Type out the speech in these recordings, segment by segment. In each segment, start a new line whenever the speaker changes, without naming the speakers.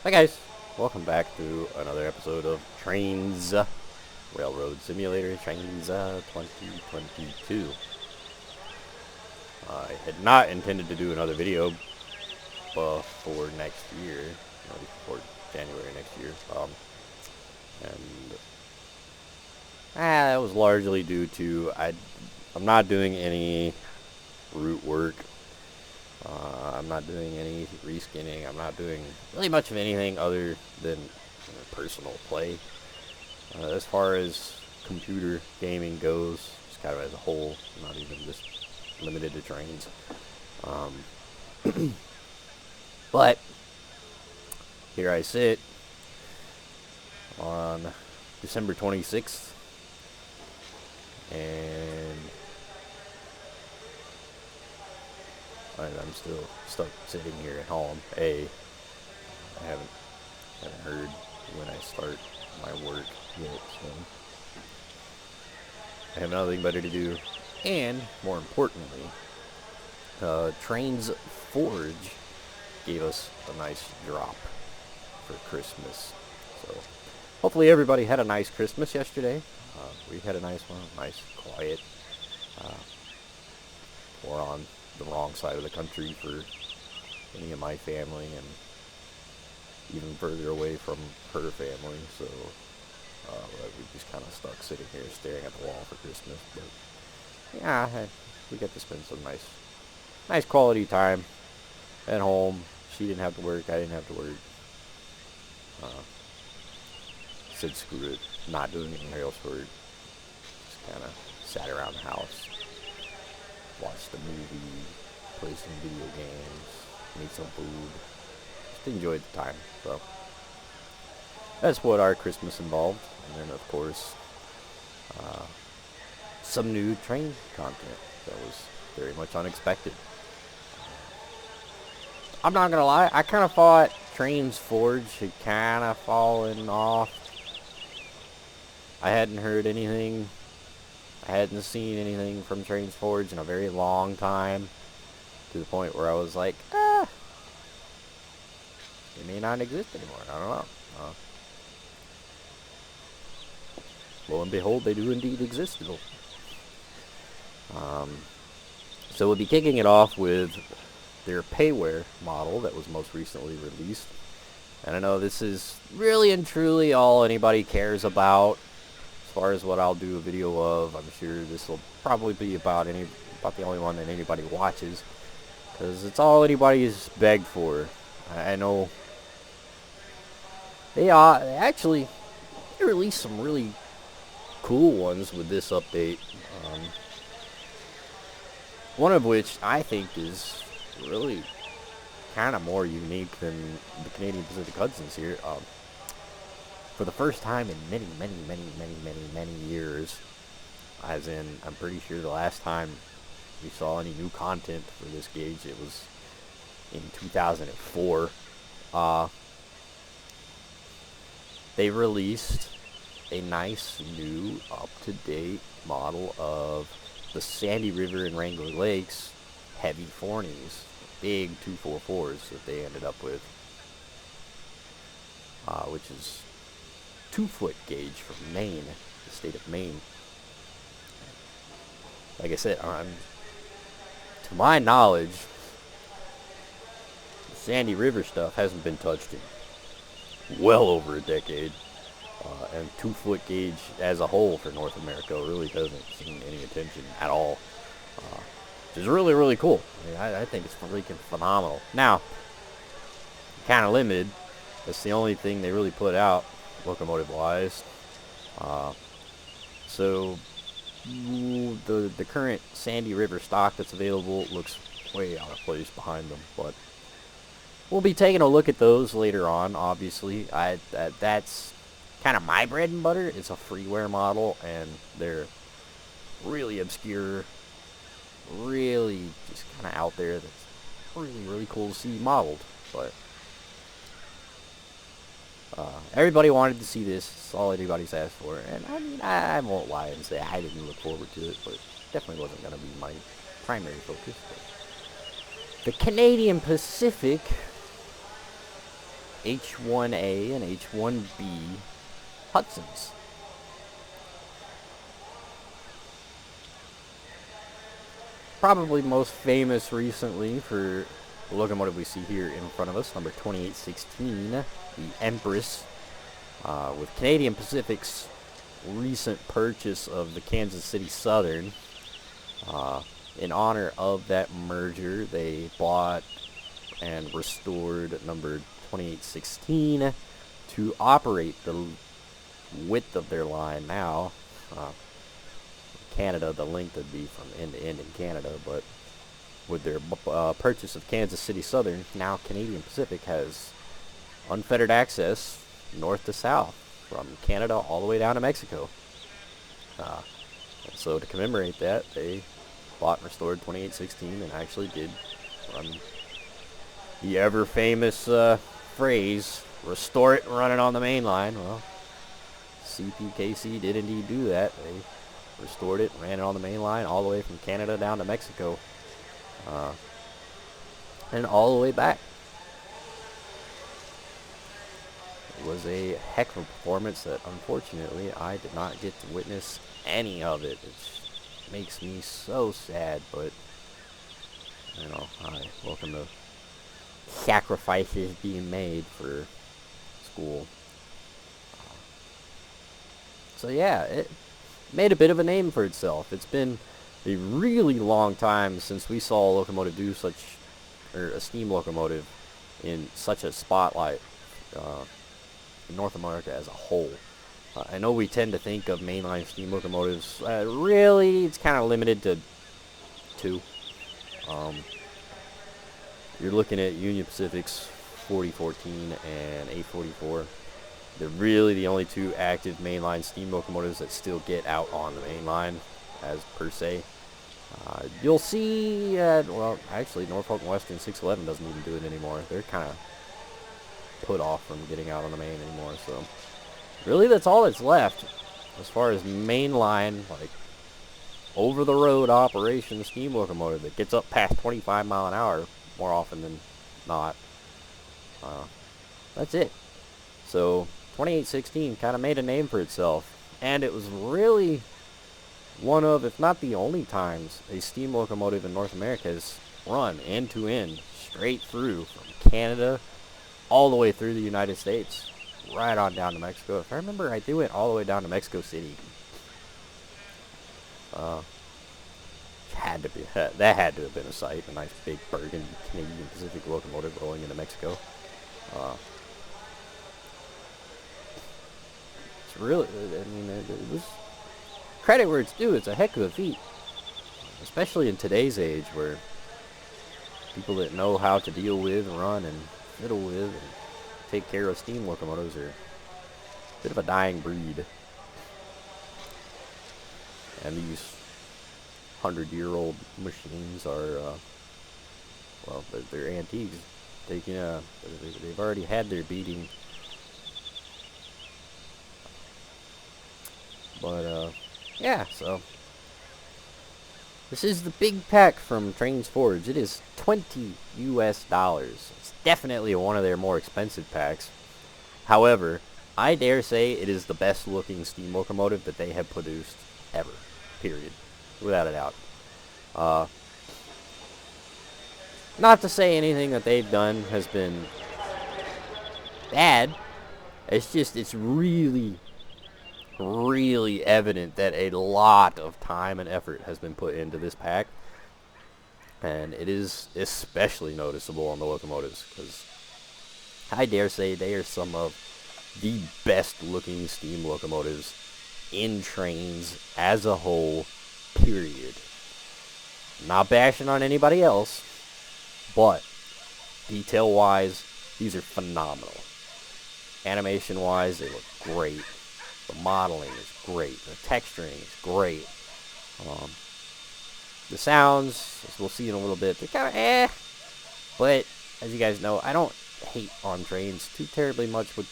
Hi guys, welcome back to another episode of Trainz Railroad Simulator, Trainz 2022. I had not intended to do another video before next year, at least before January next year, and that was largely due to I'm not doing any route work. I'm not doing any reskinning. I'm not doing really much of anything other than personal play. As far as computer gaming goes, just kind of as a whole, not even just limited to trains. But here I sit on December 26th, and I'm still stuck sitting here at home. I haven't heard when I start my work yet, so I have nothing better to do. And more importantly, Trainz Forge gave us a nice drop for Christmas. So hopefully everybody had a nice Christmas yesterday. We had a nice one, nice, quiet. We're on the wrong side of the country for any of my family, and even further away from her family, so we just kind of stuck sitting here staring at the wall for Christmas. But yeah, we got to spend some nice quality time at home. She didn't have to work, I didn't have to work. Said screw it, not doing any housework. Just kind of sat around the house, watched a movie, play some video games, made some food, just enjoyed the time. So that's what our Christmas involved. And then of course some new train content that was very much unexpected. I'm not gonna lie, I kind of thought Trainz Forge had kind of fallen off. I hadn't heard anything, I hadn't seen anything from Trainz Forge in a very long time, to the point where I was like, it may not exist anymore. I don't know. Lo and behold, they do indeed exist still. So we'll be kicking it off with their payware model that was most recently released. And I know this is really and truly all anybody cares about. As far as what I'll do a video of, I'm sure this will probably be about the only one that anybody watches, because it's all anybody's begged for. I know they actually released some really cool ones with this update. One of which I think is really kind of more unique than the Canadian Pacific Hudson's here. For the first time in many years, as in, I'm pretty sure the last time we saw any new content for this gauge, it was in 2004. They released a nice new up-to-date model of the Sandy River and Wrangler Lakes heavy 40s, big 244s that they ended up with, which is 2-foot gauge from Maine, the state of Maine. Like I said, to my knowledge, the Sandy River stuff hasn't been touched in well over a decade. And 2-foot gauge as a whole for North America really hasn't seen any attention at all, which is really, really cool. I mean, I think it's freaking phenomenal. Now, kind of limited. That's the only thing they really put out, locomotive-wise. So, the current Sandy River stock that's available looks way out of place behind them, but we'll be taking a look at those later on, obviously. That's kind of my bread and butter. It's a freeware model, and they're really obscure, really just kind of out there. That's really, really cool to see modeled. But everybody wanted to see this. It's all anybody's asked for. And I mean, I won't lie and say I didn't look forward to it, but it definitely wasn't going to be my primary focus. But the Canadian Pacific H1a and H1b Hudsons. Probably most famous recently for the locomotive we see here in front of us, number 2816, the Empress, with Canadian Pacific's recent purchase of the Kansas City Southern. In honor of that merger, they bought and restored number 2816 to operate the width of their line now. Canada, the length would be from end to end in Canada, but with their purchase of Kansas City Southern, now Canadian Pacific has unfettered access north to south from Canada all the way down to Mexico. And so to commemorate that, they bought and restored 2816 and actually did run the ever famous phrase, restore it and run it on the main line. Well, CPKC did indeed do that. They restored it, ran it on the main line all the way from Canada down to Mexico, and all the way back. It was a heck of a performance that unfortunately I did not get to witness any of it. It makes me so sad, but you know, I welcome the sacrifices being made for school. So yeah, it made a bit of a name for itself. It's been a really long time since we saw a locomotive do such, or a steam locomotive in such a spotlight in North America as a whole. I know we tend to think of mainline steam locomotives, really it's kind of limited to two. You're looking at Union Pacific's 4014 and 844. They're really the only two active mainline steam locomotives that still get out on the main line, as per se. You'll see, well, actually, Norfolk and Western 611 doesn't even do it anymore. They're kind of put off from getting out on the main anymore, so really that's all that's left as far as mainline, like, over-the-road operation steam locomotive that gets up past 25 mile an hour more often than not. That's it. So 2816 kind of made a name for itself, and it was really one of, if not the only times, a steam locomotive in North America has run end to end, straight through from Canada all the way through the United States, right on down to Mexico. If I remember right, they went all the way down to Mexico City. That had to have been a sight, a nice big burgundy Canadian Pacific locomotive rolling into Mexico. It's really, I mean, it was credit where it's due. It's a heck of a feat, especially in today's age where people that know how to deal with, run, and fiddle with, and take care of steam locomotives are a bit of a dying breed. And these 100-year-old machines are, well, they're antiques. They've already had their beating. But, yeah, so this is the big pack from Trainz Forge. It is $20 US. It's definitely one of their more expensive packs. However, I dare say it is the best looking steam locomotive that they have produced ever. Period. Without a doubt. Not to say anything that they've done has been bad. It's just, it's really evident that a lot of time and effort has been put into this pack, and it is especially noticeable on the locomotives, because I dare say they are some of the best looking steam locomotives in trains as a whole, period. Not bashing on anybody else, but detail wise, these are phenomenal. Animation wise, they look great. The modeling is great. The texturing is great. The sounds, as we'll see in a little bit, they're kind of but as you guys know, I don't hate on trains too terribly much with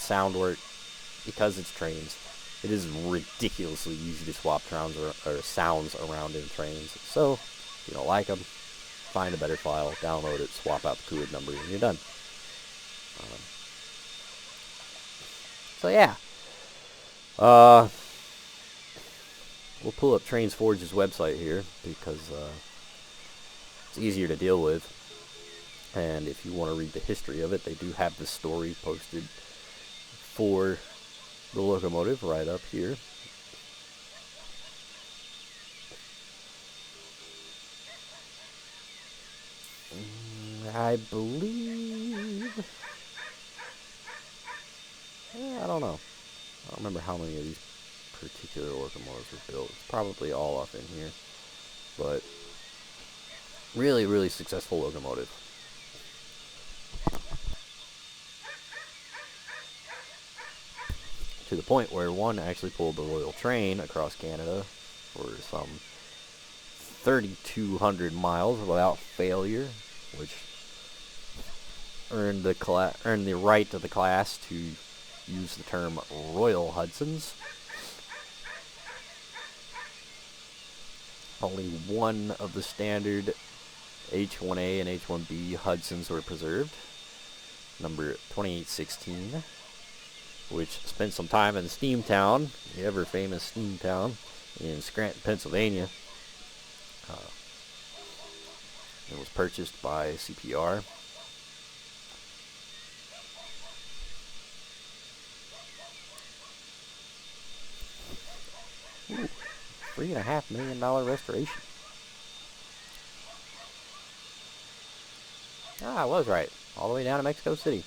sound work, because it's trains. It is ridiculously easy to swap sounds around in trains. So, if you don't like them, find a better file, download it, swap out the coolant number, and you're done. So yeah, we'll pull up Trainz Forge's website here because it's easier to deal with. And if you want to read the history of it, they do have the story posted for the locomotive right up here. I believe... I don't know. I don't remember how many of these particular locomotives were built. It's probably all up in here. But really, really successful locomotive. To the point where one actually pulled the Royal Train across Canada for some 3,200 miles without failure, which earned the right of the class to use the term Royal Hudsons. Only one of the standard H1a and H1b Hudsons were preserved, number 2816, which spent some time in Steamtown, the ever-famous Steamtown, in Scranton, Pennsylvania. It was purchased by CPR. Ooh, $3.5 million restoration. I was right. All the way down to Mexico City.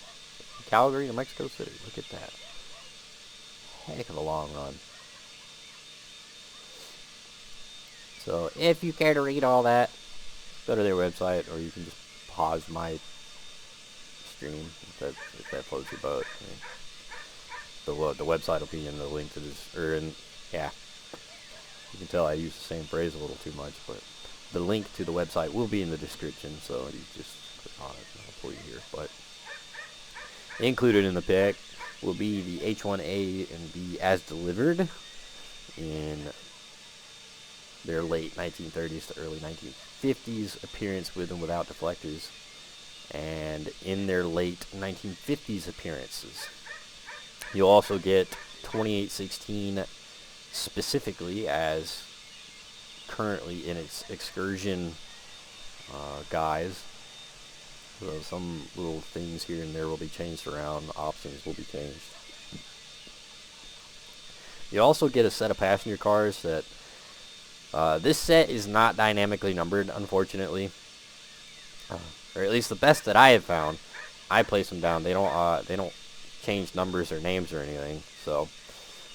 Calgary to Mexico City. Look at that. Heck of a long run. So, if you care to read all that, go to their website, or you can just pause my stream if that floats your boat. The website will be in the link to this, yeah. You can tell I use the same phrase a little too much, but the link to the website will be in the description, so you just click on it and I'll pull you here. But included in the pack will be the H1a and B as delivered in their late 1930s to early 1950s appearance with and without deflectors, and in their late 1950s appearances. You'll also get 2816 specifically as currently in its excursion guise. So some little things here and there will be changed around, options will be changed. You also get a set of passenger cars that this set is not dynamically numbered, unfortunately, or at least the best that I have found. I place them down. They don't change numbers or names or anything. So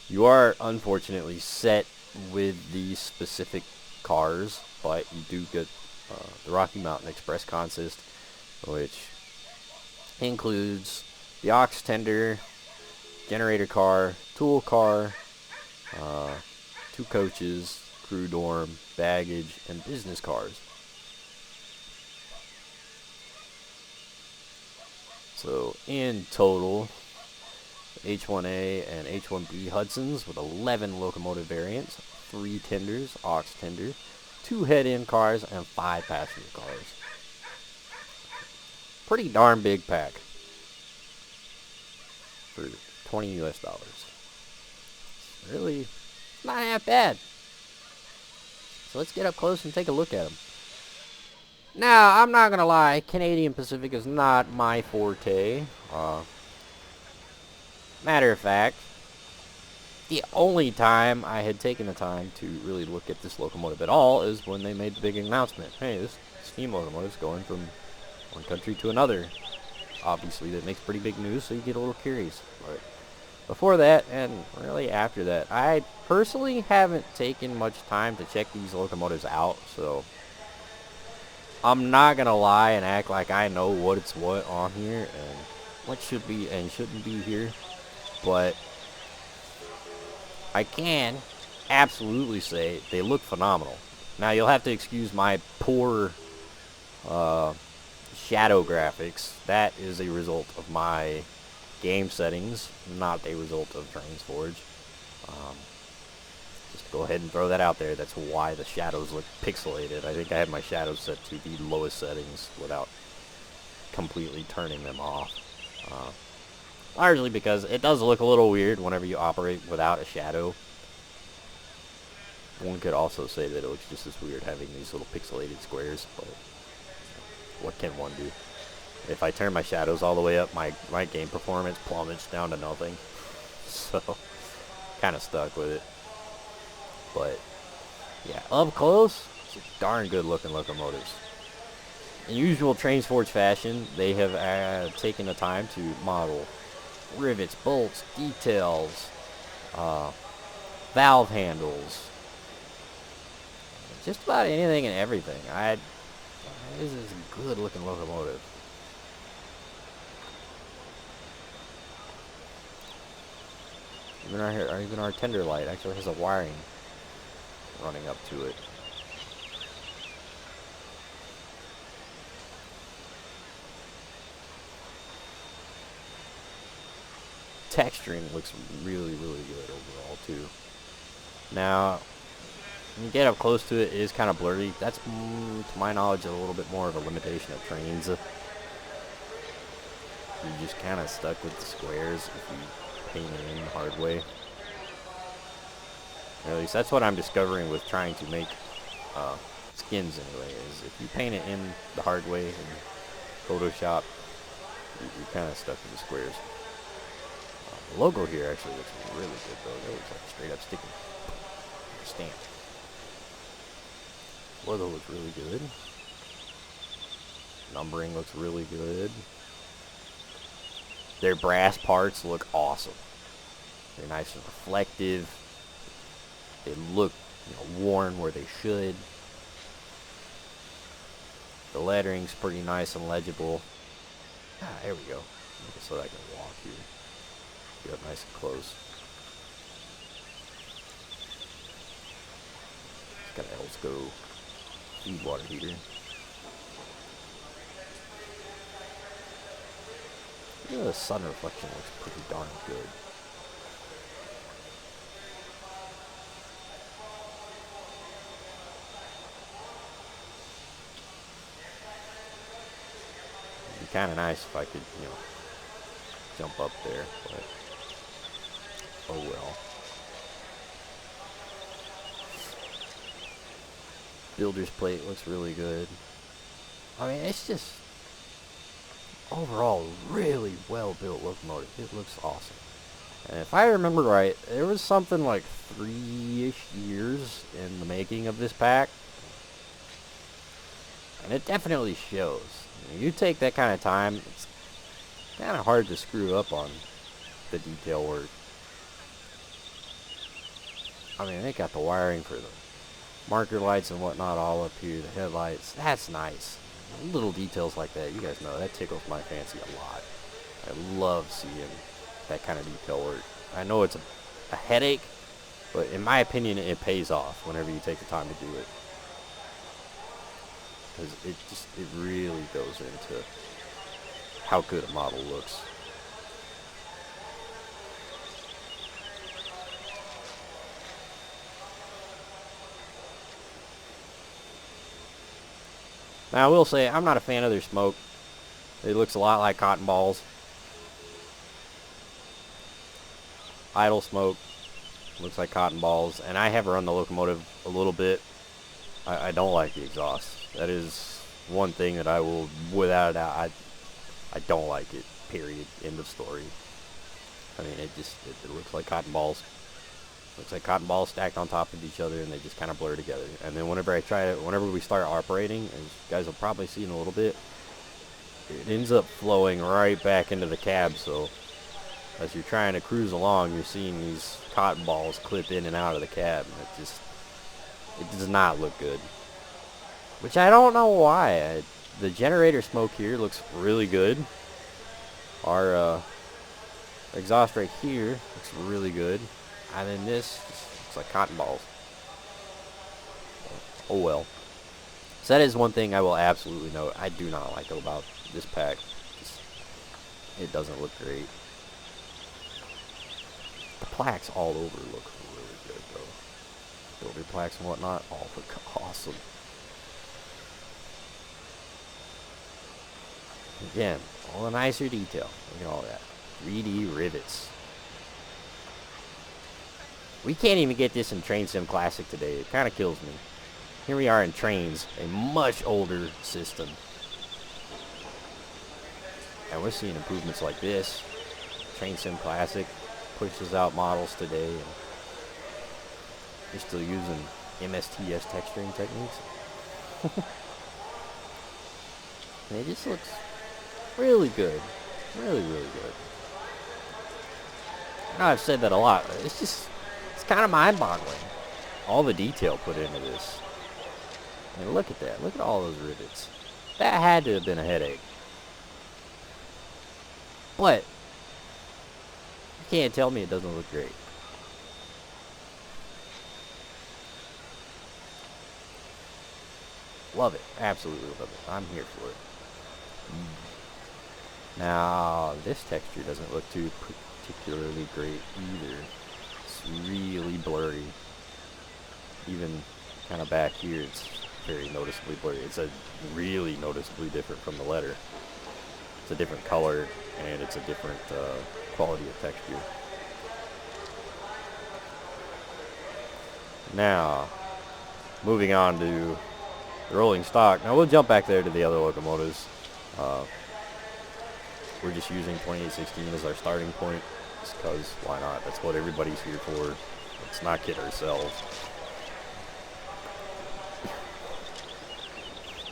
you are unfortunately set with these specific cars, but you do get the Rocky Mountain Express consist, which includes the ox tender, generator car, tool car, 2 coaches, crew dorm, baggage, and business cars. So in total, H1a and H1b Hudsons with 11 locomotive variants, 3 tenders, ox tender, 2 head-in cars, and 5 passenger cars. Pretty darn big pack for $20 US. Really not that bad. So let's get up close and take a look at them. Now, I'm not going to lie, Canadian Pacific is not my forte. Matter of fact, the only time I had taken the time to really look at this locomotive at all is when they made the big announcement. Hey, this steam locomotive is going from one country to another. Obviously, that makes pretty big news, so you get a little curious. But before that, and really after that, I personally haven't taken much time to check these locomotives out, so I'm not gonna lie and act like I know what's what on here and what should be and shouldn't be here, but I can absolutely say they look phenomenal. Now, you'll have to excuse my poor shadow graphics. That is a result of my game settings, not a result of Trainz Forge. Just go ahead and throw that out there. That's why the shadows look pixelated. I think I had my shadows set to the lowest settings without completely turning them off. Largely because it does look a little weird whenever you operate without a shadow. One could also say that it looks just as weird having these little pixelated squares, but what can one do? If I turn my shadows all the way up, my game performance plummets down to nothing. So, kind of stuck with it. But, yeah, up close, it's darn good looking locomotives. In usual Trainz Forge fashion, they have taken the time to model rivets, bolts, details, valve handles, just about anything and everything. This is a good looking locomotive. Even our tender light actually has a wiring running up to it. Texturing looks really, really good overall too. Now, when you get up close to it, it is kind of blurry. That's, to my knowledge, a little bit more of a limitation of Trainz. You're just kind of stuck with the squares if you paint it in the hard way. Or at least that's what I'm discovering with trying to make skins anyway, is if you paint it in the hard way in Photoshop, you're kind of stuck with the squares. The logo here actually looks really good though. It looks like straight up sticky stamp. Logo looks really good. Numbering looks really good. Their brass parts look awesome. They're nice and reflective. They look, worn where they should. The lettering's pretty nice and legible. There we go. So that I can walk here. Get up nice and close. It's got an Elsco feed water heater. The sun reflection looks pretty darn good. It'd be kind of nice if I could, jump up there, but oh well. Builder's plate looks really good. I mean, it's just overall really well built locomotive. It looks awesome. And if I remember right, there was something like 3-ish years in the making of this pack. And it definitely shows. You take that kind of time, it's kind of hard to screw up on the detail work. I mean, they got the wiring for the marker lights and whatnot all up here, the headlights. That's nice. Little details like that, you guys know, that tickles my fancy a lot. I love seeing that kind of detail work. I know it's a headache, but in my opinion, it pays off whenever you take the time to do it. Because it really goes into how good a model looks. Now, I will say, I'm not a fan of their smoke. It looks a lot like cotton balls. Idle smoke. Looks like cotton balls. And I have run the locomotive a little bit. I don't like the exhaust. That is one thing that I will, without a doubt, I don't like it. Period. End of story. I mean, it looks like cotton balls. Looks like cotton balls stacked on top of each other, and they just kind of blur together. And then whenever we start operating, as you guys will probably see in a little bit, it ends up flowing right back into the cab. So as you're trying to cruise along, you're seeing these cotton balls clip in and out of the cab, and it does not look good. Which I don't know why. The generator smoke here looks really good. Our exhaust right here looks really good. And then this looks like cotton balls. Oh well. So that is one thing I will absolutely note. I do not like about this pack. It doesn't look great. The plaques all over look really good though. Builder plaques and whatnot all look awesome. Again, all the nicer detail. Look at all that. 3D rivets. We can't even get this in Train Sim Classic today. It kind of kills me. Here we are in Trainz, a much older system. And we're seeing improvements like this. Train Sim Classic pushes out models today. And we're still using MSTS texturing techniques. And it just looks really good. Really, really good. I know I've said that a lot, but it's kind of mind-boggling. All the detail put into this. I mean, look at that. Look at all those rivets. That had to have been a headache. But you can't tell me it doesn't look great. Love it. Absolutely love it. I'm here for it. Now, this texture doesn't look too particularly great either. It's really blurry. Even kind of back here, it's very noticeably blurry. It's a really noticeably different from the letter. It's a different color, and it's a different quality of texture. Now, moving on to the rolling stock. Now, we'll jump back there to the other locomotives. We're just using 2816 as our starting point, just because why not? That's what everybody's here for. Let's not kid ourselves.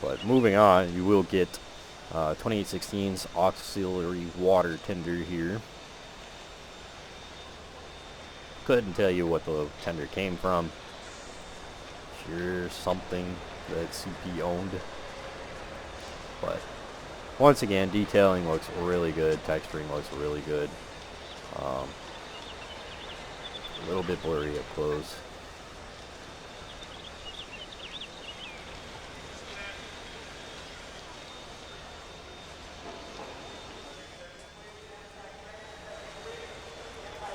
But moving on, you will get 2816's auxiliary water tender here. Couldn't tell you what the tender came from. Sure, something that CP owned. But once again, detailing looks really good. Texturing looks really good. A little bit blurry up close.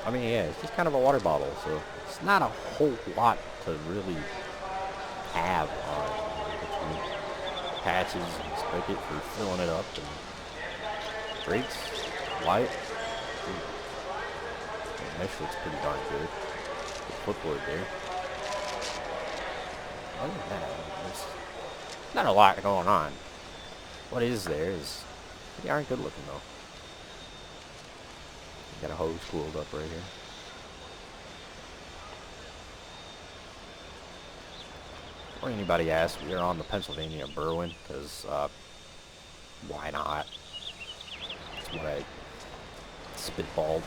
I mean, yeah, it's just kind of a water bottle, so it's not a whole lot to really have on it. Between patches and spigot for filling it up, and brakes, light. The mesh looks pretty darn good. The footboard there. Other than that, there's not a lot going on. What is there is pretty darn good looking though. Got a hose cooled up right here. Before anybody asks, we are on the Pennsylvania Berwyn, because why not? That's what I spitballed.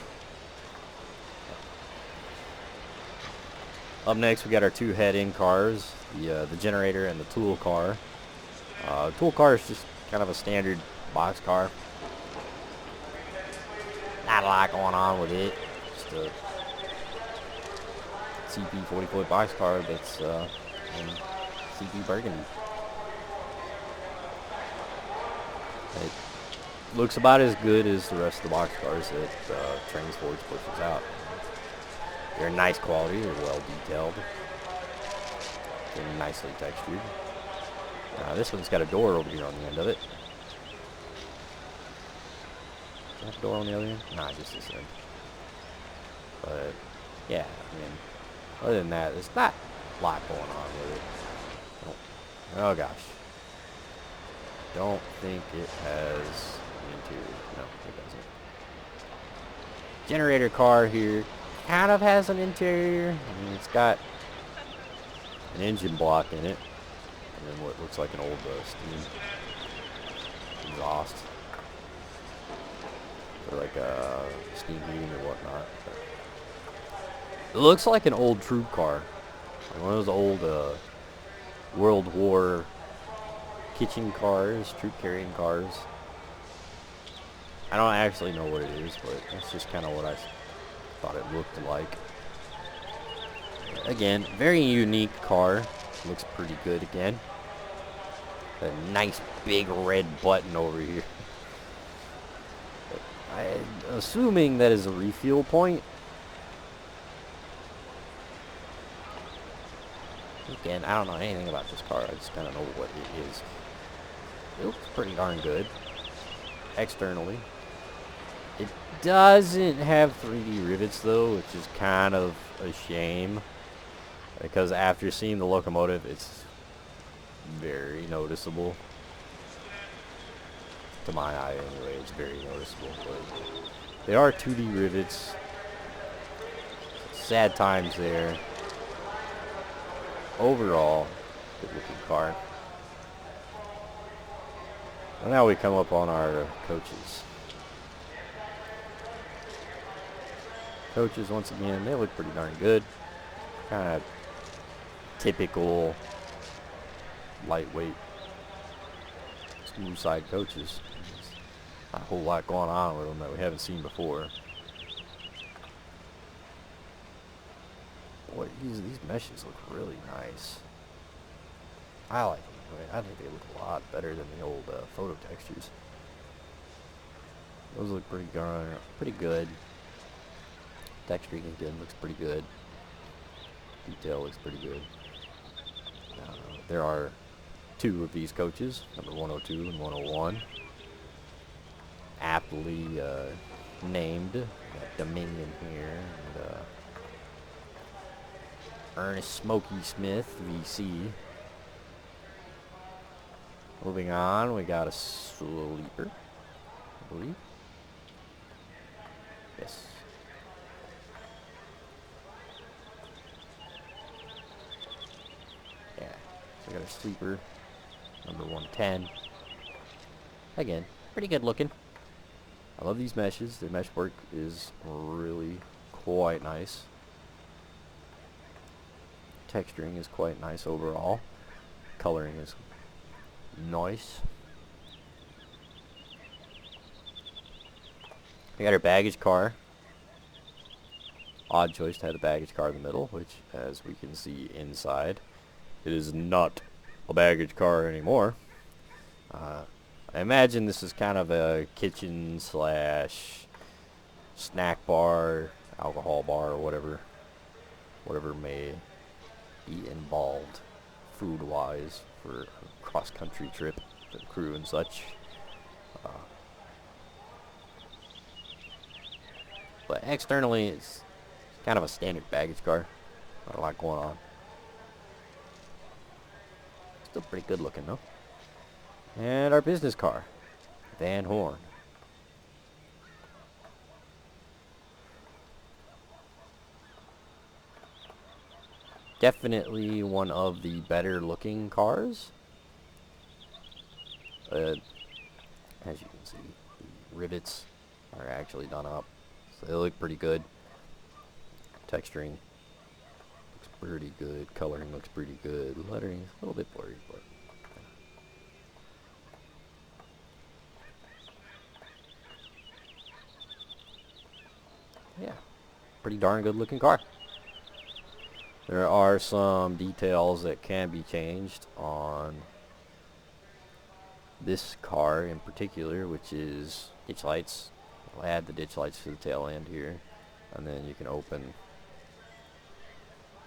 Up next, we got our two head-in cars, the generator and the tool car. Tool car is just kind of a standard box car. Not a lot going on with it. Just a CP 40-foot box car that's in CP Burgundy. It looks about as good as the rest of the box cars that Trainz Forge pushes out. They're nice quality. They're well detailed. They're nicely textured. This one's got a door over here on the end of it. Does it have a door on the other end? Nah, just this end. But, yeah, I mean, other than that, there's not a lot going on with it. Oh, gosh. Don't think it has an interior. No, it doesn't. Generator car here kind of has an interior. I mean, it's got an engine block in it. And then what looks like an old steam exhaust. Or like steam heating or whatnot. But it looks like an old troop car. Like one of those old World War kitchen cars, troop carrying cars. I don't actually know what it is, but that's just kind of what I thought it looked like. Again, very unique car. Looks pretty good again. A nice big red button over here. I'm assuming that is a refuel point. Again, I don't know anything about this car. I just kind of know what it is. It looks pretty darn good. externally. It doesn't have 3D rivets though, which is kind of a shame, because after seeing the locomotive, it's very noticeable. To my eye anyway, it's very noticeable. But they are 2D rivets. Sad times there. Overall, good looking car. And now we come up on our coaches. Coaches, once again, they look pretty darn good. Kind of typical lightweight smooth side coaches. There's not a whole lot going on with them that we haven't seen before. Boy, these meshes look really nice. I like them. I think they look a lot better than the old photo textures. Those look pretty good. Texturing again looks pretty good. Detail looks pretty good. There are 2 of these coaches, number 102 and 101. Aptly named. We got Dominion here. And, Ernest Smokey Smith, VC. Moving on, we got a sleeper, I believe. Yes. Yeah, so we got a sleeper, number 110. Again, pretty good looking. I love these meshes. The mesh work is really quite nice. Texturing is quite nice overall. Coloring is nice. We got our baggage car. Odd choice to have the baggage car in the middle, which, as we can see inside, it is not a baggage car anymore. I imagine this is kind of a kitchen slash snack bar, alcohol bar, or whatever may be involved food-wise for a cross-country trip for the crew and such. But externally, it's kind of a standard baggage car. Not a lot going on. Still pretty good looking though. And our business car, Van Horn. Definitely one of the better looking cars. As you can see, the rivets are actually done up, so they look pretty good. Texturing looks pretty good. Coloring looks pretty good. Lettering is a little bit blurry, but yeah, pretty darn good looking car. There are some details that can be changed on this car in particular, which is ditch lights. I'll add the ditch lights to the tail end here, and then you can open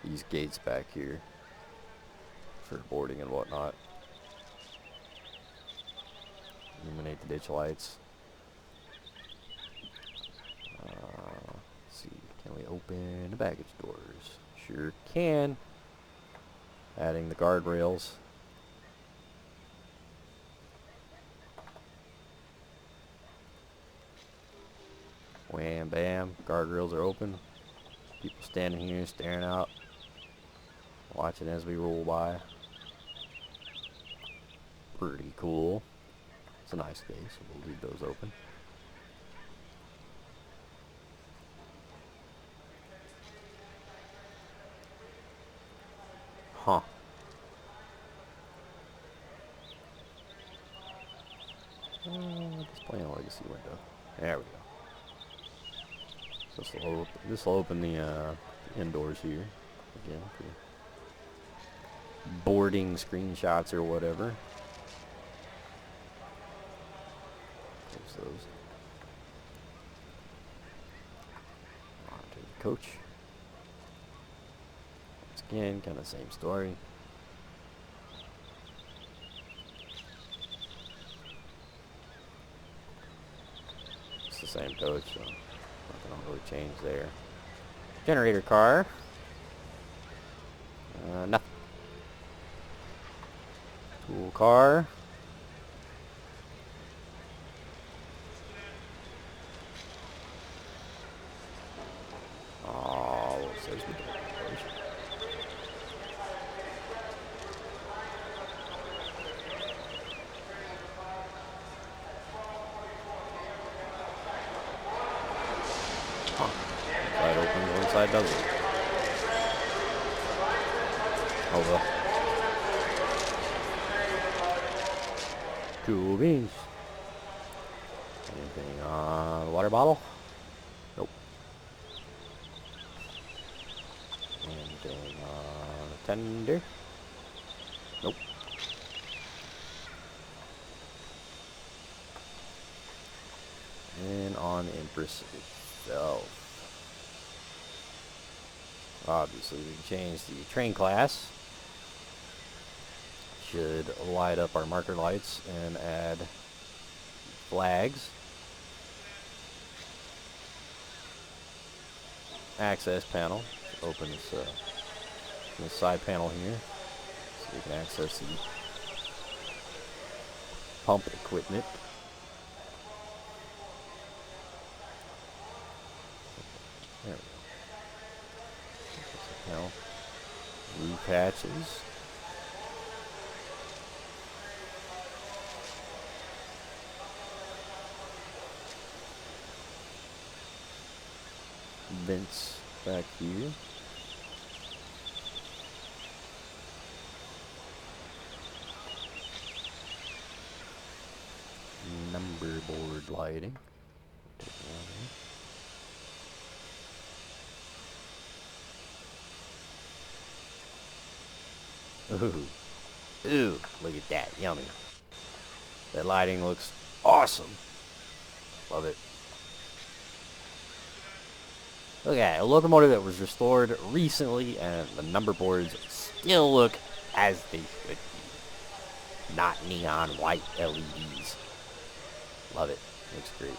these gates back here for boarding and whatnot. Illuminate the ditch lights. Let's see, can we open the baggage doors? Sure can. Adding the guardrails. Wham bam, guardrails are open. People standing here staring out, watching as we roll by. Pretty cool. It's a nice day, so we'll leave those open. Huh. Display on legacy window. There we go. So this will open the indoors here again for boarding screenshots or whatever. Close those. Onto the coach. Once again, kind of same story. same coach, so nothing will really change there. Generator car. Nothing. Tool car. Oh, says we don't. Side opens, one side doesn't. Oh well. Cool beans. Anything on the water bottle? Nope. Anything on the tender? Nope. And on the Empress itself. Obviously, we can change the train class. Should light up our marker lights and add flags. Access panel. Open this side panel here, so you can access the pump equipment. There we go. Now, roof hatches. Vents back here. Number board lighting. Ooh. Ooh, look at that. Yummy. That lighting looks awesome. Love it. Look at it, a locomotive that was restored recently, and the number boards still look as they should be. Not neon white LEDs. Love it. Looks great.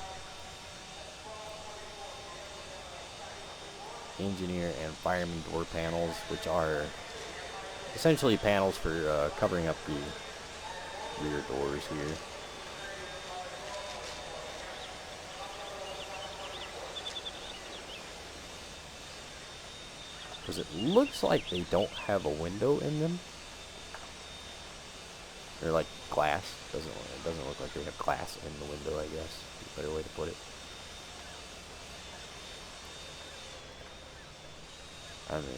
Engineer and fireman door panels, which are essentially panels for covering up the rear doors here. Because it looks like they don't have a window in them. They're like glass. It doesn't look like they have glass in the window, I guess. Is a better way to put it. And then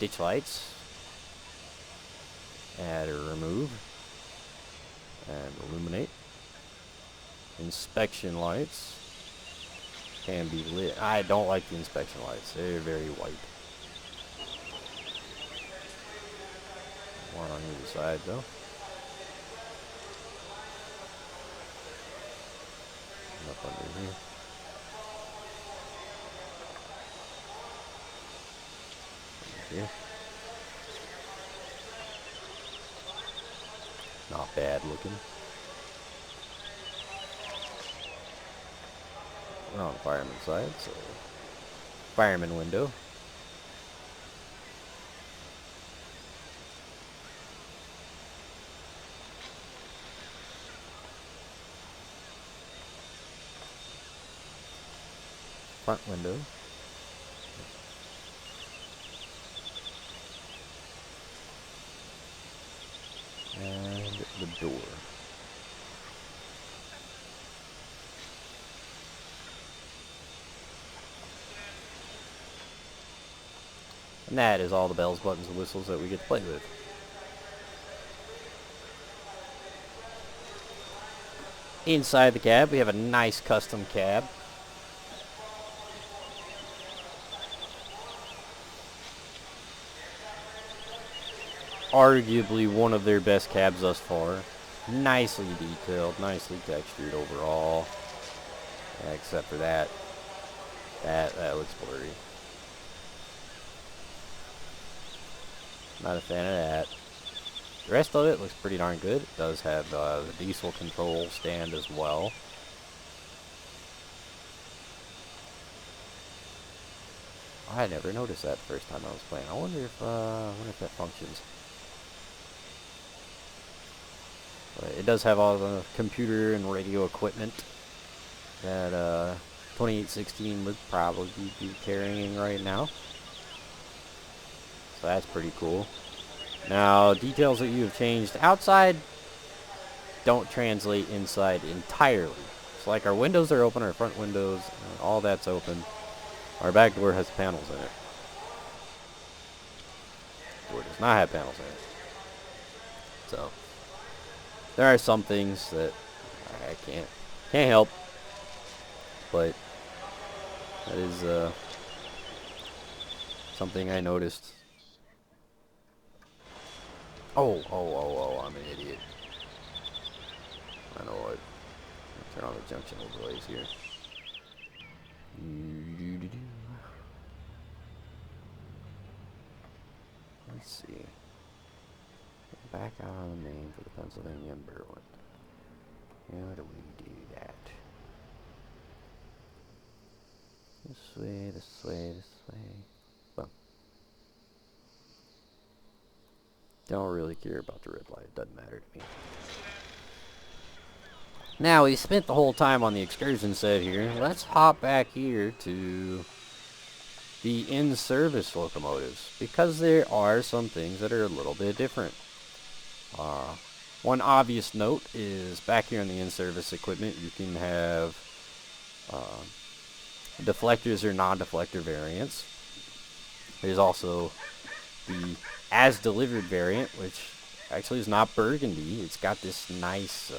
ditch lights. Add or remove. And illuminate. Inspection lights. Can be lit. I don't like the inspection lights. They're very white. One on either side though. And up under here. Here. Not bad looking. We're on the fireman side, so fireman window. Front window. And the door. And that is all the bells, buttons, and whistles that we get to play with. Inside the cab, we have a nice custom cab. Arguably one of their best cabs thus far. Nicely detailed, nicely textured overall. Yeah, except for that. That looks blurry. Not a fan of that. The rest of it looks pretty darn good. It does have the diesel control stand as well. I never noticed that the first time I was playing. I wonder if that functions. But it does have all the computer and radio equipment that 2816 would probably be carrying right now. So that's pretty cool. Now, details that you have changed outside don't translate inside entirely. It's like our windows are open, our front windows, all that's open. Our back door has panels in it. Door does not have panels in it. So, there are some things that I can't help, but that is something I noticed. Oh, I'm an idiot. I know what. Turn on the junction overlays here. Let's see. Back out on the main for the Pennsylvania and Berlin. How do we do that? This way, this way, this way. Well, don't really care about the red light. It doesn't matter to me. Now, we spent the whole time on the excursion set here. Let's hop back here to the in-service locomotives, because there are some things that are a little bit different. One obvious note is back here in the in-service equipment, you can have deflectors or non-deflector variants. There's also the as-delivered variant, which actually is not burgundy. It's got this nice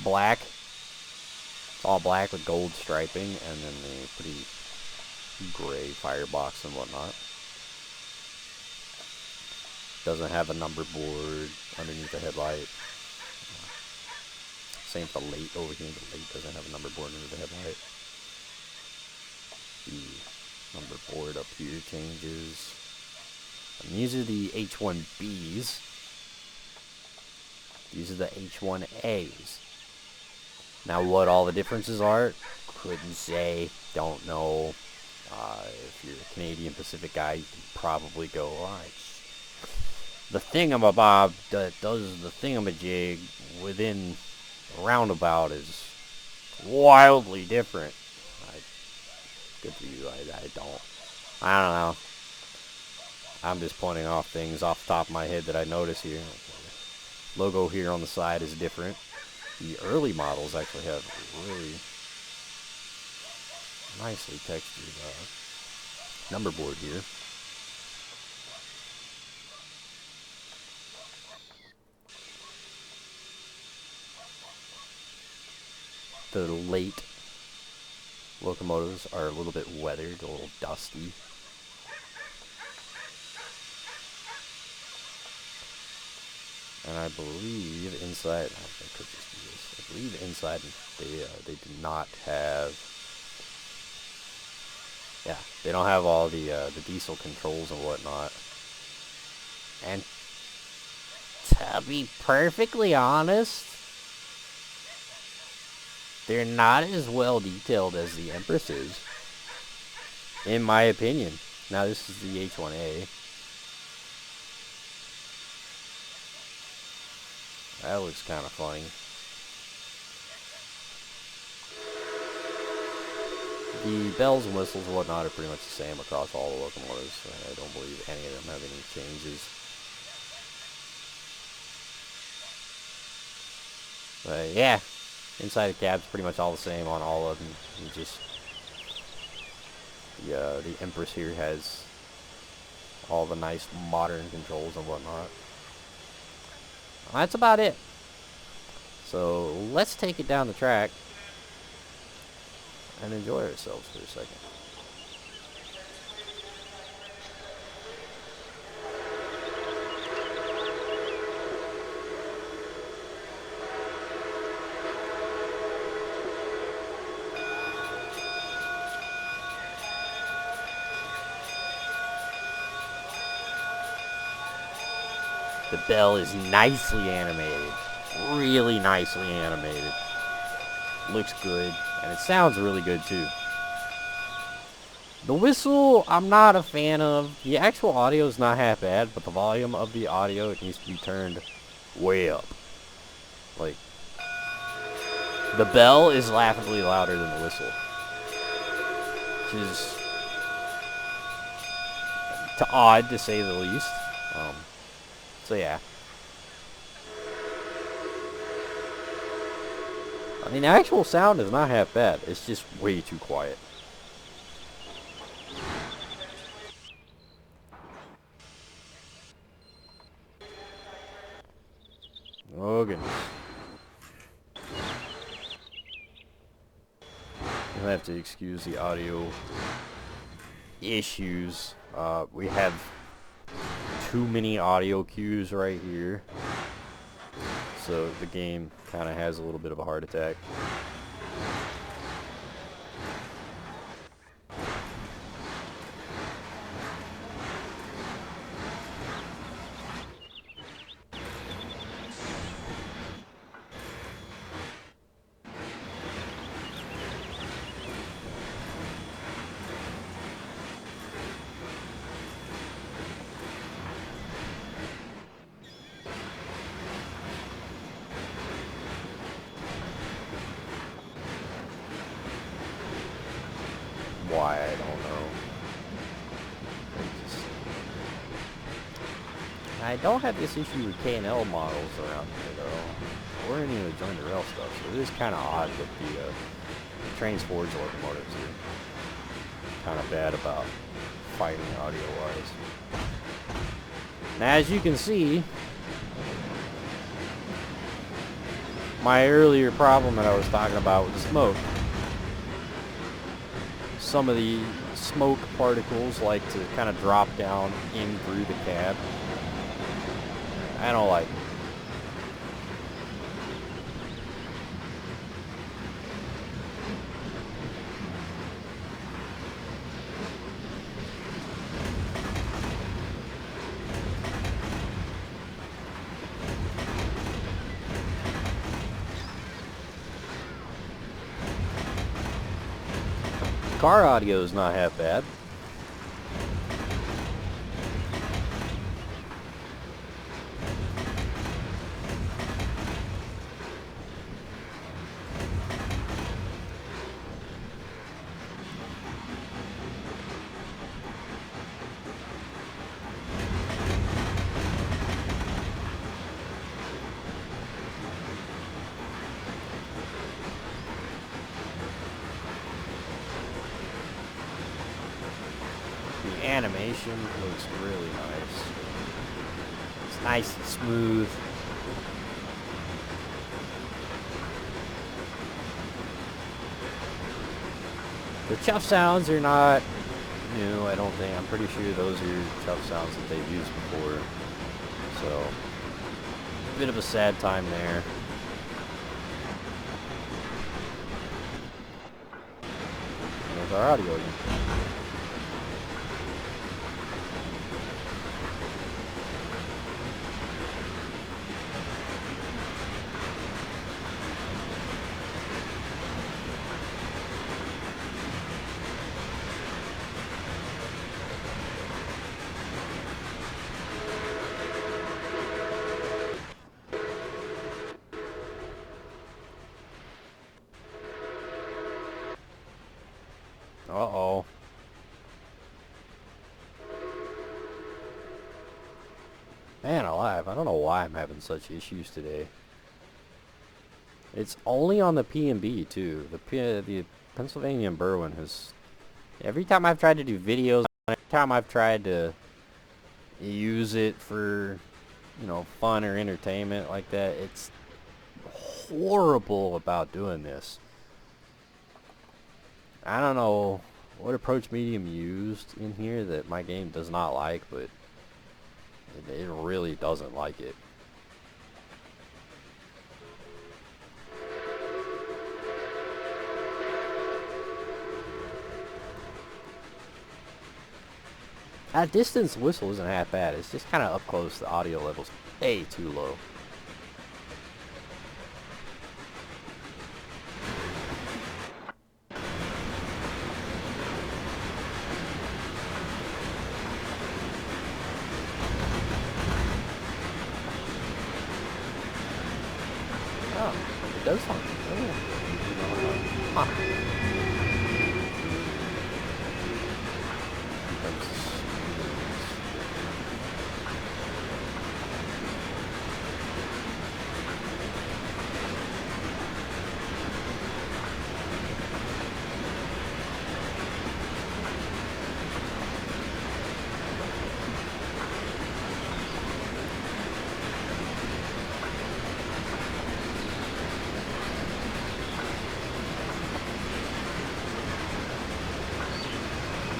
black. It's all black with gold striping, and then the pretty gray firebox and whatnot. Doesn't have a number board underneath the headlight. Same for the late over here. The late doesn't have a number board under the headlight. The number board up here changes. And these are the H1Bs. These are the H1As. Now, what all the differences are, couldn't say. Don't know. If you're a Canadian Pacific guy, you can probably go, alright. The thingamabob that does the thingamajig within a roundabout is wildly different. Good for you. I don't know. I'm just pointing off things off the top of my head that I notice here. Logo here on the side is different. The early models actually have really nicely textured number board here. The late locomotives are a little bit weathered, a little dusty. And I believe inside, I could just do this. I believe inside they do not have, yeah, they don't have all the diesel controls and whatnot. And to be perfectly honest, they're not as well detailed as the Empress is, in my opinion. Now this is the H1a. That looks kind of funny. The bells and whistles and whatnot are pretty much the same across all the locomotives. I don't believe any of them have any changes. But yeah, inside the cab's pretty much all the same on all of them. You just the Empress here has all the nice modern controls and whatnot. That's about it. So let's take it down the track and enjoy ourselves for a second. The bell is nicely animated. Really nicely animated. Looks good. And it sounds really good too. The whistle, I'm not a fan of. The actual audio is not half bad, but the volume of the audio, it needs to be turned way up. Like, the bell is laughably louder than the whistle, which is odd to say the least. So yeah. I mean, the actual sound is not half bad. It's just way too quiet. Oh goodness. You'll have to excuse the audio issues. We have too many audio cues right here, so the game kind of has a little bit of a heart attack. Why, I don't know. I don't have this issue with K&L models around here, though, or any of the jointed rail stuff, so it is kind of odd with the Trainz Forge locomotives here. Kind of bad about fighting audio-wise. Now, as you can see, my earlier problem that I was talking about with the smoke, some of the smoke particles like to kind of drop down in through the cab. I don't like it. Car audio is not half bad. The animation looks really nice. It's nice and smooth. The chuff sounds are not new, I don't think. I'm pretty sure those are chuff sounds that they've used before. So, a bit of a sad time there. And there's our audio again. Uh-oh. Man alive, I don't know why I'm having such issues today. It's only on the P&B too. The Pennsylvania and Berwyn has... Every time I've tried to do videos, every time I've tried to use it for, you know, fun or entertainment like that, it's horrible about doing this. I don't know what approach medium used in here that my game does not like, but it really doesn't like it. At distance, whistle isn't half bad. It's just kind of up close. The audio level's way too low. does sound good. Huh.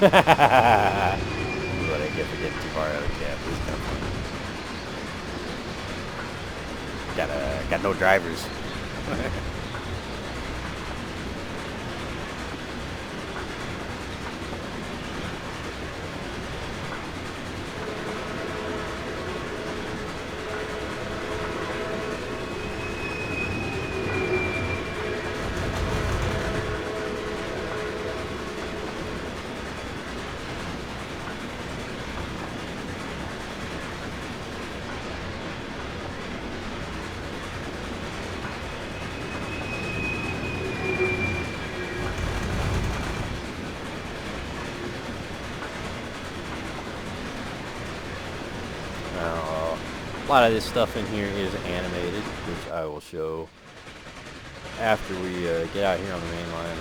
What I get for getting too far out of the cab. This is kind of funny. Got no drivers. A lot of this stuff in here is animated, which I will show after we get out here on the main line.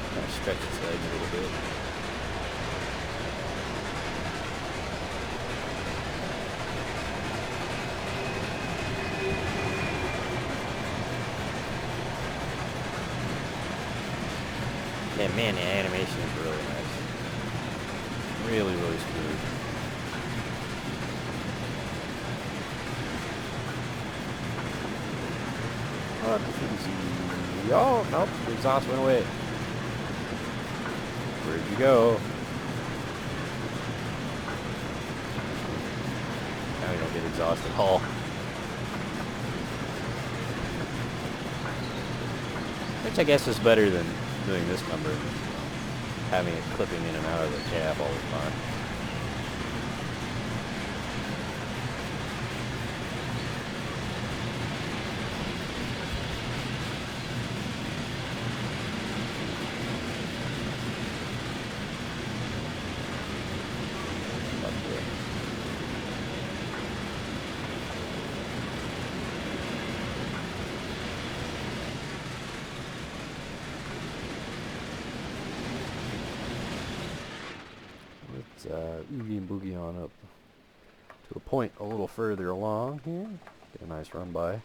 Kind of stretch its legs a little bit. Yeah, man, the animation is really nice. Really, really smooth. Oh, nope, the exhaust went away. Where'd you go? Now you don't get exhaust at all. Which I guess is better than doing this number, having it clipping in and out of the cab all the time. Oogie and boogie on up to a point a little further along here. Get a nice run by.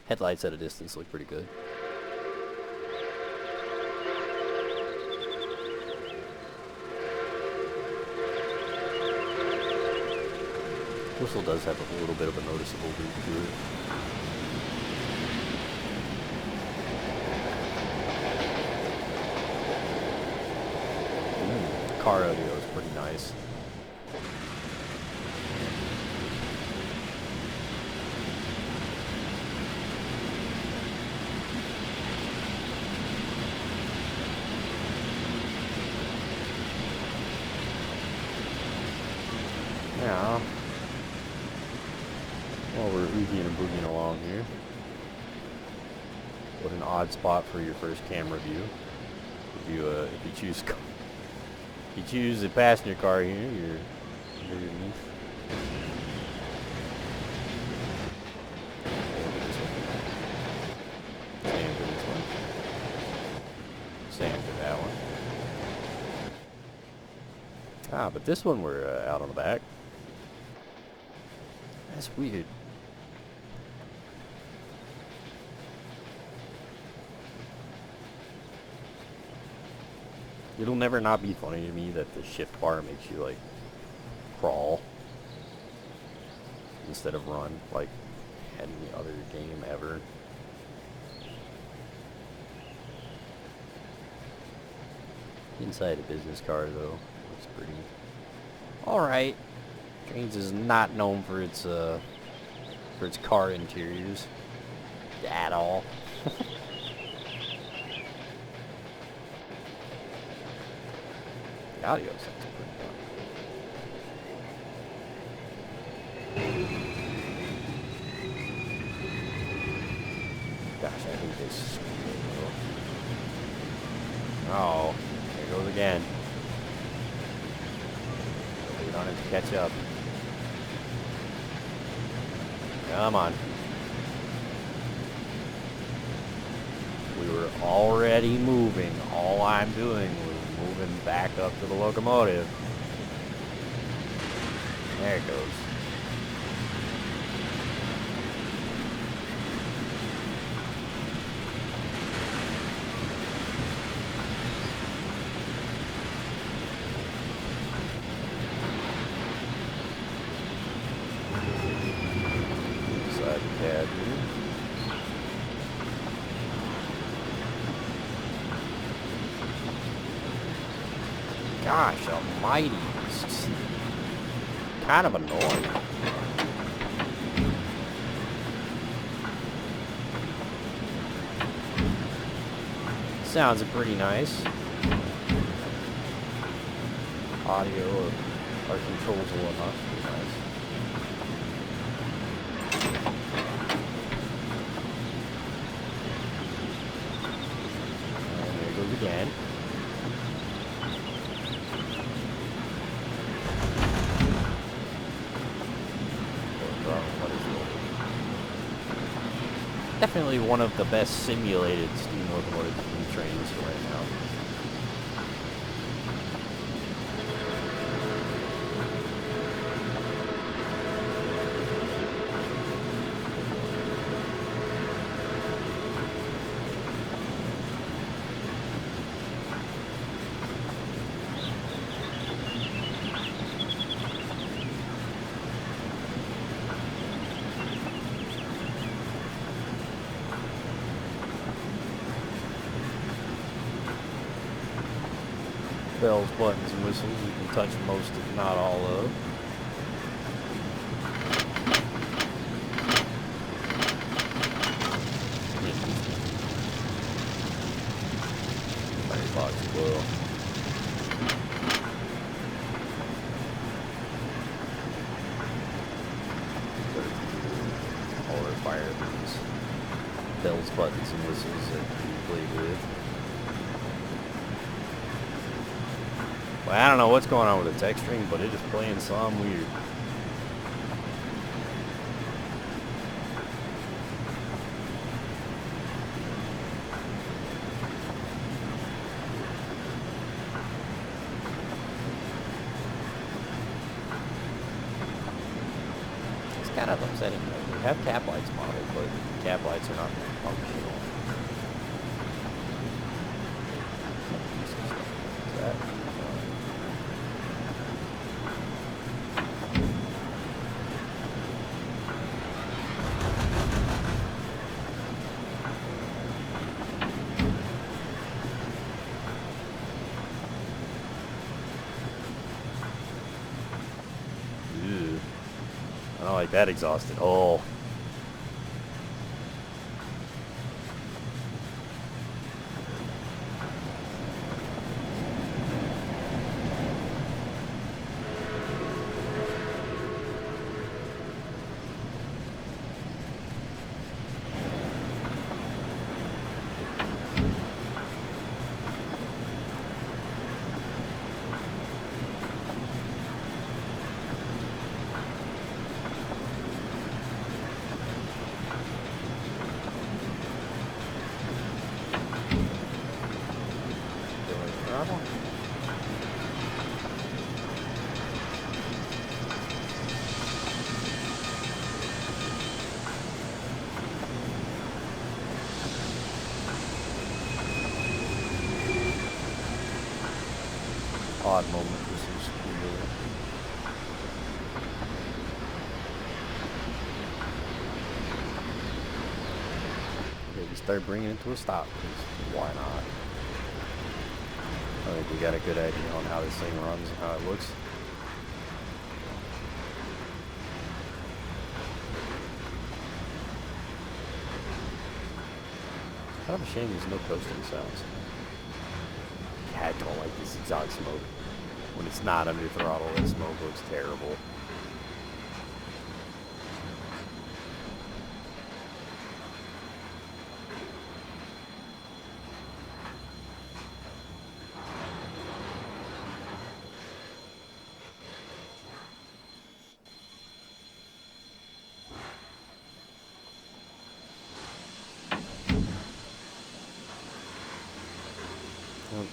Headlights at a distance look pretty good. Whistle does have a little bit of a noticeable loop to it. Car audio is pretty nice. Now, while we're oogieing and boogieing along here, what an odd spot for your first camera view. If you choose the passenger car here, you're underneath. Same for this one. Same for that one. Ah, but this one we're out on the back. That's weird. It'll never not be funny to me that the shift bar makes you like crawl instead of run like any other game ever. Inside a business car though, looks pretty alright. Trainz is not known for its car interiors at all. The audio sounds pretty good. looks. Oh, there it goes again. Wait on it to catch up. Come on. We were already moving. All I'm doing was moving back up to the locomotive. There it goes. Inside the cab here. Gosh almighty. It's kind of annoying. Sounds pretty nice. Audio or controls and whatnot. Pretty nice. And there it goes again. Definitely one of the best simulated steam locomotives in trains right now. Bells, buttons, and whistles you can touch most, if not all of. Firebox glow. All our fire things. Bells, buttons, and whistles that you played with. Well, I don't know what's going on with the text string, but it is playing some weird. It's kind of upsetting. We have cap lights modeled, but cap lights are not functional. What's that? I don't like that exhaust at all. Odd moment for some squeal. Maybe start bringing it to a stop, because why not? I think we got a good idea on how this thing runs and how it looks. Kind of a shame there's no coasting sounds. I don't like this exhaust smoke. When it's not under throttle, the smoke looks terrible. Oh,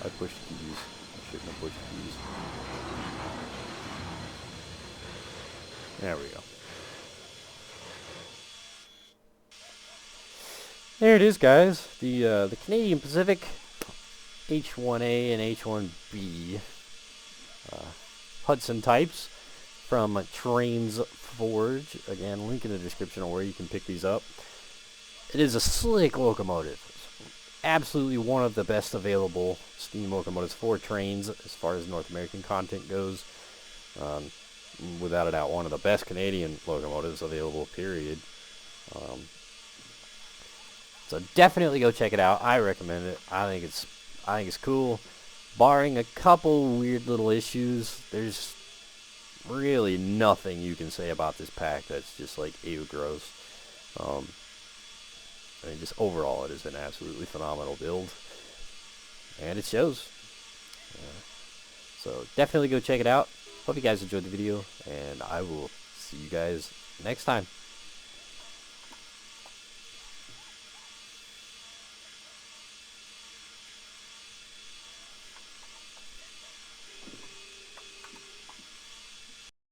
I pushed keys. I shouldn't have pushed keys. There we go. There it is, guys. The Canadian Pacific H1a and H1b Hudson types from Trainz Forge. Again, link in the description on where you can pick these up. It is a slick locomotive. Absolutely one of the best available steam locomotives for Trainz as far as North American content goes. Without a doubt, one of the best Canadian locomotives available, period. So definitely go check it out. I recommend it. I think it's cool. Barring a couple weird little issues, there's really nothing you can say about this pack that's just like ew gross. I mean, just overall, it is an absolutely phenomenal build, and it shows. So definitely go check it out. Hope you guys enjoyed the video, and I will see you guys next time.